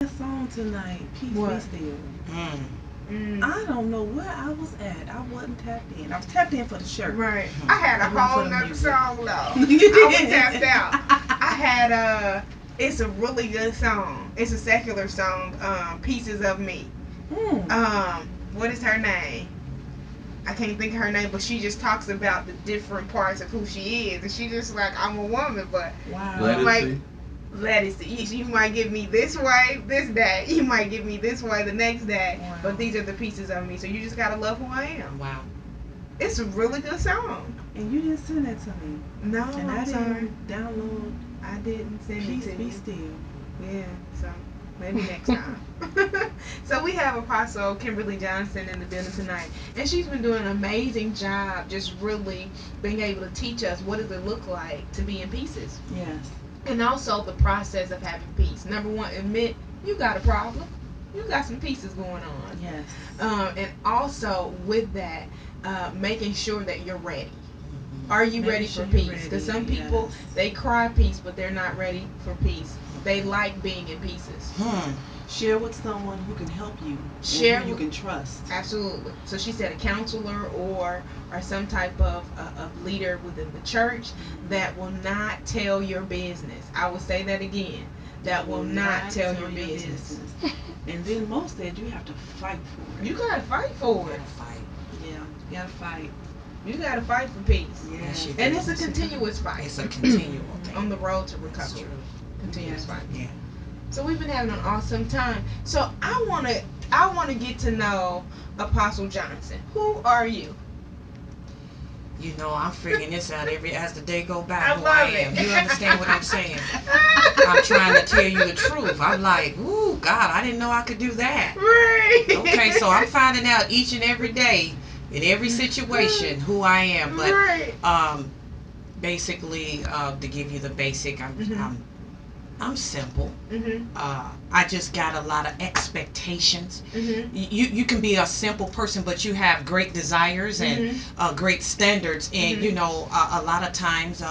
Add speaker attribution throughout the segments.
Speaker 1: Song tonight, Peace Be
Speaker 2: What?
Speaker 1: Still.
Speaker 2: Mm.
Speaker 1: I don't know where I was at. I wasn't tapped in. I was tapped in for the shirt.
Speaker 2: Right. I had a
Speaker 1: I wasn't
Speaker 2: whole
Speaker 1: for the
Speaker 2: nother
Speaker 1: music.
Speaker 2: song though.
Speaker 1: You
Speaker 2: I was
Speaker 1: did.
Speaker 2: tapped out. I had it's a really good song. It's a secular song, Pieces of Me. What is her name? I can't think of her name, but she just talks about the different parts of who she is, and she just like, I'm a woman, but
Speaker 1: Wow.
Speaker 3: Let it
Speaker 2: like,
Speaker 3: see.
Speaker 2: let it see. You might give me this way this day, you might give me this way the next day,
Speaker 1: Wow.
Speaker 2: but these are the pieces of me. So you just gotta love who I am.
Speaker 4: Wow.
Speaker 2: It's a really good song.
Speaker 1: And you didn't send that to me.
Speaker 2: No,
Speaker 1: And I
Speaker 2: I'm sorry.
Speaker 1: didn't download
Speaker 2: I didn't send
Speaker 1: Peace
Speaker 2: it to
Speaker 1: Be
Speaker 2: you.
Speaker 1: Still.
Speaker 2: Yeah, so maybe next time. So we have Apostle Kimberly Johnson in the building tonight, and she's been doing an amazing job just really being able to teach us what does it look like to be in pieces,
Speaker 1: Yes.
Speaker 2: and also the process of having peace. Number one, admit you got a problem. You got some pieces going on.
Speaker 1: Yes.
Speaker 2: And also with that, making sure that you're ready. Are you
Speaker 1: Making
Speaker 2: ready
Speaker 1: sure
Speaker 2: for
Speaker 1: you're
Speaker 2: peace? Because
Speaker 1: ready,
Speaker 2: some people,
Speaker 1: yes.
Speaker 2: they cry peace, but they're not ready for peace. They like being in pieces.
Speaker 1: Share with someone who can help you.
Speaker 2: Share
Speaker 1: and who you
Speaker 2: with-
Speaker 1: can trust.
Speaker 2: Absolutely. So she said a counselor or some type of leader within the church that will not tell your business. I will say that again. That will not tell your business.
Speaker 1: And then most said you have to fight for it.
Speaker 2: You gotta fight for it.
Speaker 4: Fight.
Speaker 1: Yeah, you gotta fight.
Speaker 2: You gotta fight for peace.
Speaker 1: Yes.
Speaker 4: you do.
Speaker 2: And it's a continuous fight.
Speaker 4: It's a continual thing.
Speaker 2: On the road to
Speaker 4: That's
Speaker 2: recovery.
Speaker 4: true.
Speaker 2: Continuous fight.
Speaker 4: Yeah.
Speaker 2: So we've been having an awesome time. So I wanna get to know Apostle Johnson. Who are you?
Speaker 4: You know, I'm figuring this out as the day go by.
Speaker 2: I
Speaker 4: who
Speaker 2: love
Speaker 4: I
Speaker 2: it.
Speaker 4: am. You understand what I'm saying? I'm trying to tell you the truth. I'm like, ooh, God, I didn't know I could do that.
Speaker 2: Right.
Speaker 4: Okay, so I'm finding out each and every day, in every situation, who I am. But
Speaker 2: Right.
Speaker 4: basically, to give you the basic,
Speaker 2: Mhm.
Speaker 4: I'm simple.
Speaker 2: Mhm.
Speaker 4: I just got a lot of expectations.
Speaker 2: Mhm.
Speaker 4: You can be a simple person, but you have great desires and great standards, and
Speaker 2: Mhm.
Speaker 4: you know, a lot of times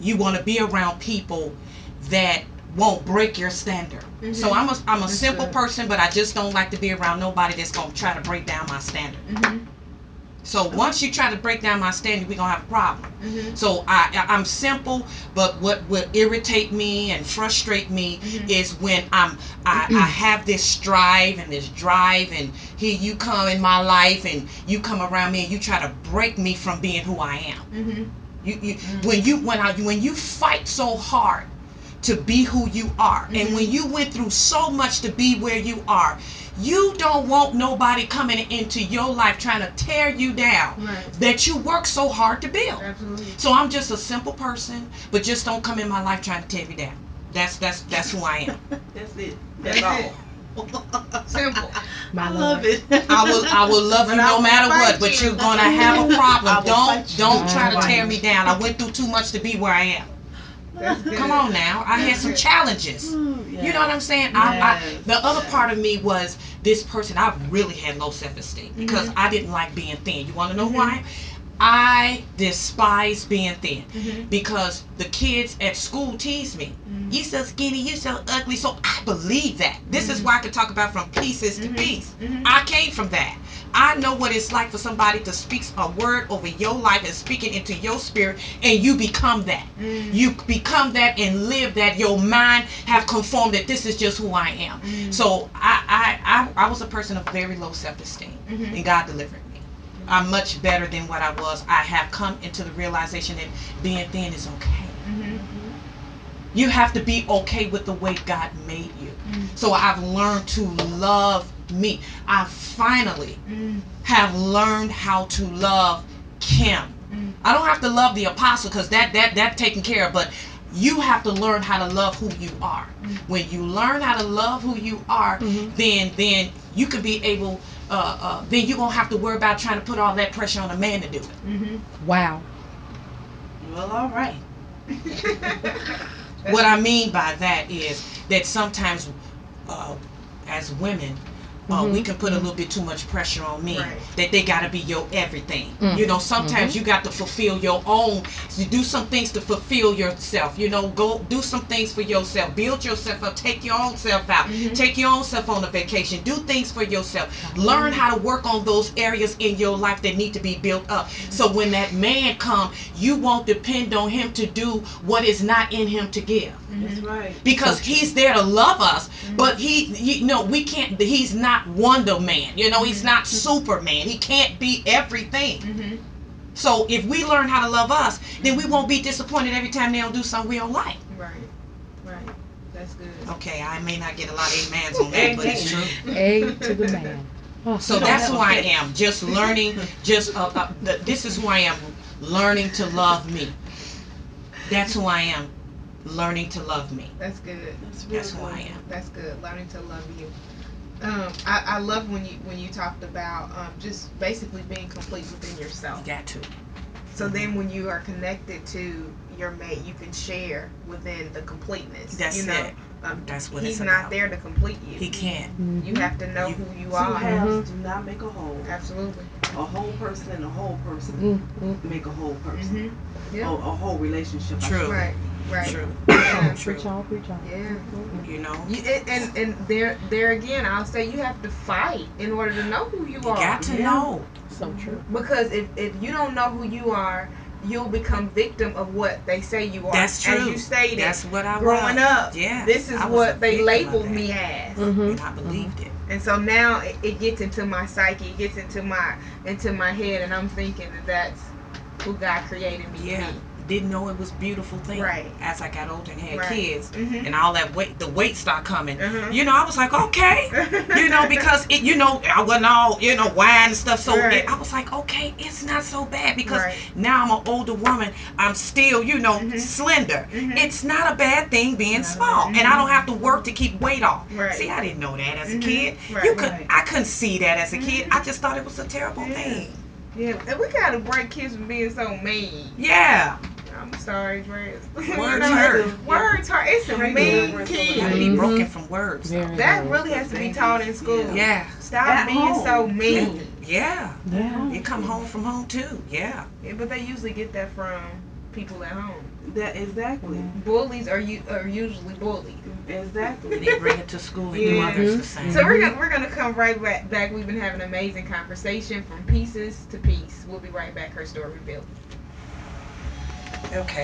Speaker 4: you want to be around people that won't break your standard.
Speaker 2: Mhm.
Speaker 4: So I'm a
Speaker 2: That's
Speaker 4: simple
Speaker 2: good.
Speaker 4: person, but I just don't like to be around nobody that's gonna try to break down my standard.
Speaker 2: Mhm.
Speaker 4: So once you try to break down my standard, we're gonna have a problem.
Speaker 2: Mhm.
Speaker 4: So I'm simple, but what will irritate me and frustrate me
Speaker 2: Mhm.
Speaker 4: is when I have this strive and this drive, and here you come in my life and you come around me and you try to break me from being who I am.
Speaker 2: Mhm.
Speaker 4: When you fight so hard to be who you are, and
Speaker 2: Mhm.
Speaker 4: when you went through so much to be where you are, you don't want nobody coming into your life trying to tear you down
Speaker 2: Right.
Speaker 4: that you work so hard to build.
Speaker 2: Absolutely.
Speaker 4: So I'm just a simple person, but just don't come in my life trying to tear me down. That's who I am.
Speaker 1: That's it.
Speaker 2: That's
Speaker 4: all.
Speaker 2: it. Simple.
Speaker 1: I love it.
Speaker 4: I will love you
Speaker 2: But I
Speaker 4: no
Speaker 2: will
Speaker 4: matter
Speaker 2: fight
Speaker 4: what, but
Speaker 2: you.
Speaker 4: you're gonna have a
Speaker 1: I
Speaker 4: problem.
Speaker 1: will
Speaker 4: Don't
Speaker 1: fight you.
Speaker 4: don't try to
Speaker 1: Right.
Speaker 4: tear me down. I went through too much to be where I am.
Speaker 2: That's good.
Speaker 4: Come on now, I had some challenges.
Speaker 1: Ooh, yes.
Speaker 4: You know what I'm saying?
Speaker 1: Yes.
Speaker 4: The other part of me was this person. I really had low self-esteem because I didn't like being thin. You want to know why? I despise being thin
Speaker 2: Mhm.
Speaker 4: because the kids at school tease me.
Speaker 2: Mhm.
Speaker 4: You so skinny, you so ugly. So I believe that. This is why I can talk about from pieces to piece.
Speaker 2: Mhm.
Speaker 4: I came from that. I know what it's like for somebody to speak a word over your life and speak it into your spirit, and you become that.
Speaker 2: Mhm.
Speaker 4: You become that and live that. Your mind have conformed that this is just who I am.
Speaker 2: Mhm.
Speaker 4: So I was a person of very low self-esteem,
Speaker 2: Mhm.
Speaker 4: and God delivered me. I'm much better than what I was. I have come into the realization that being thin is okay.
Speaker 2: Mhm.
Speaker 4: You have to be okay with the way God made you.
Speaker 2: Mhm.
Speaker 4: So I've learned to love me. I finally
Speaker 2: Mhm.
Speaker 4: have learned how to love Kim.
Speaker 2: Mhm.
Speaker 4: I don't have to love the apostle because that taken care of, but you have to learn how to love who you are.
Speaker 2: Mhm.
Speaker 4: When you learn how to love who you are, then you can be able then you won't have to worry about trying to put all that pressure on a man to do it.
Speaker 2: Mhm.
Speaker 5: Wow.
Speaker 1: Well, all right.
Speaker 4: What I mean by that is that sometimes as women, we can put a little bit too much pressure on men,
Speaker 2: Right.
Speaker 4: that they got to be your everything.
Speaker 3: Mm.
Speaker 4: You know, sometimes you got to fulfill your own. You do some things to fulfill yourself. You know, go do some things for yourself. Build yourself up. Take your own self out. Take your own self on a vacation. Do things for yourself. Learn how to work on those areas in your life that need to be built up. So when that man come, you won't depend on him to do what is not in him to give.
Speaker 1: That's right.
Speaker 4: Because he's there to love us, but we can't. He's not Wonder Man. You know, he's not Superman. He can't be everything. So if we learn how to love us, then we won't be disappointed every time they don't do something we don't like.
Speaker 2: Right. That's good.
Speaker 4: Okay, I may not get a lot of amens on that, but it's true.
Speaker 3: A to the man. Oh,
Speaker 4: So that's who I am. Just learning. This is who I am. Learning to love me. That's who I am. Learning to love me.
Speaker 2: That's good.
Speaker 4: That's who I am.
Speaker 2: That's good. Learning to love you. I love when you talked about just basically being complete within yourself.
Speaker 4: You got to.
Speaker 2: So then when you are connected to your mate, you can share within the completeness.
Speaker 4: That's
Speaker 2: you know?
Speaker 4: it. That's what
Speaker 2: he's
Speaker 4: it's
Speaker 2: not
Speaker 4: about.
Speaker 2: there to complete you.
Speaker 4: He can't.
Speaker 2: You have to know who you
Speaker 1: Two
Speaker 2: are.
Speaker 1: halves do not make a whole.
Speaker 2: Absolutely.
Speaker 1: A whole person and a whole person make a whole person.
Speaker 2: Yeah.
Speaker 1: A whole relationship.
Speaker 4: True.
Speaker 2: Right.
Speaker 4: True.
Speaker 2: Yeah.
Speaker 4: True.
Speaker 3: Preach on, preach on.
Speaker 2: Yeah.
Speaker 4: You know.
Speaker 2: And there again, I'll say you have to fight in order to know who you
Speaker 4: You
Speaker 2: are.
Speaker 4: got to know.
Speaker 3: So true.
Speaker 2: Because if you don't know who you are, you'll become victim of what they say you are.
Speaker 4: That's true.
Speaker 2: As you stated,
Speaker 4: That's what I
Speaker 2: growing
Speaker 4: was.
Speaker 2: up,
Speaker 4: Yeah.
Speaker 2: this is
Speaker 4: I was a
Speaker 2: what they
Speaker 4: victim of
Speaker 2: labeled
Speaker 4: that.
Speaker 2: me as.
Speaker 4: And I believed it.
Speaker 2: And so now it gets into my psyche, it gets into my head, and I'm thinking that that's who God created me
Speaker 4: Yeah.
Speaker 2: to be.
Speaker 4: Didn't know it was a beautiful thing.
Speaker 2: Right.
Speaker 4: As I got older and had
Speaker 2: Right.
Speaker 4: kids,
Speaker 2: Mhm.
Speaker 4: and all that weight, the weight started coming.
Speaker 2: Mhm.
Speaker 4: You know, I was like, okay. You know, because it, you know, I wasn't all, you know, wine and stuff. So
Speaker 2: Right.
Speaker 4: I was like, okay, it's not so bad because
Speaker 2: Right.
Speaker 4: now I'm an older woman. I'm still, you know, slender.
Speaker 2: Mhm.
Speaker 4: It's not a bad thing being small, and I don't have to work to keep weight off.
Speaker 2: Right.
Speaker 4: See, I didn't know that as a
Speaker 2: Mhm.
Speaker 4: kid.
Speaker 2: Right.
Speaker 4: You could,
Speaker 1: Right.
Speaker 4: I couldn't see that as a kid. I just thought it was a terrible thing.
Speaker 2: Yeah, and we gotta break kids from being so mean.
Speaker 4: Yeah.
Speaker 2: I'm sorry, Dre.
Speaker 4: Words hurt.
Speaker 2: Words hurt. It's a mean
Speaker 4: Gotta
Speaker 2: kid.
Speaker 4: be broken from words.
Speaker 3: Very,
Speaker 2: That
Speaker 3: very.
Speaker 2: really has to be taught in school.
Speaker 4: Yeah.
Speaker 2: Stop
Speaker 1: At
Speaker 2: being
Speaker 1: home.
Speaker 2: so mean.
Speaker 4: Yeah.
Speaker 3: Yeah.
Speaker 4: You come home from home too. Yeah.
Speaker 2: Yeah, but they usually get that from people at home.
Speaker 1: That exactly.
Speaker 2: Bullies are usually bullied.
Speaker 1: Exactly.
Speaker 4: And they bring it to school and do
Speaker 2: Yeah.
Speaker 4: others the same.
Speaker 2: So we're gonna come right back. We've been having an amazing conversation from pieces to piece. We'll be right back. Her story revealed.
Speaker 4: Okay.